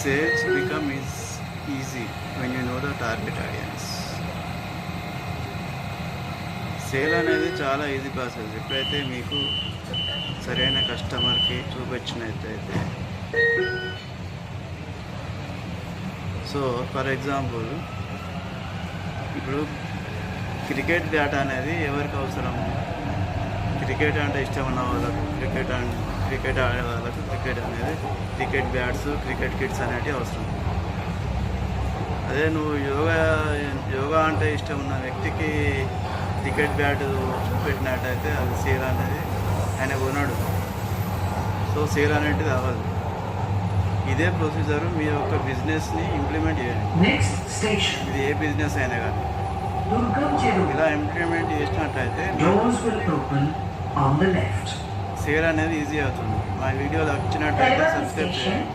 Sales become easy when you know the target audience. Sale అనేది చాలా easy process. ఎప్పుడైతే మీకు సరైన కస్టమర్కి చూపించినట్టయితే, సో ఫర్ ఎగ్జాంపుల్ ఇప్పుడు క్రికెట్ బ్యాట్ అనేది ఎవరికి అవసరము? క్రికెట్ అంటే ఇష్టం ఉన్న వాళ్ళకు, క్రికెట్ ఆడే వాళ్ళకు క్రికెట్ బ్యాట్స్, క్రికెట్ కిట్స్ అనేటివి అవసరం. అదే నువ్వు యోగా అంటే ఇష్టం ఉన్న వ్యక్తికి క్రికెట్ బ్యాట్ చూపెట్టినట్టయితే అది సేల్ అనేది ఆయన కొన్నాడు. సో సేల్ అనేటిది అవ్వదు. ఇదే ప్రొసీజర్ మీ యొక్క బిజినెస్ని ఇంప్లిమెంట్ చేయండి. ఇది ఏ బిజినెస్ అయినా కానీ ఇలా ఇంప్లిమెంట్ చేసినట్టయితే సేల్ అనేది ఈజీ అవుతుంది. మా వీడియోలు వచ్చినట్టయితే సబ్స్క్రైబ్ చేయండి.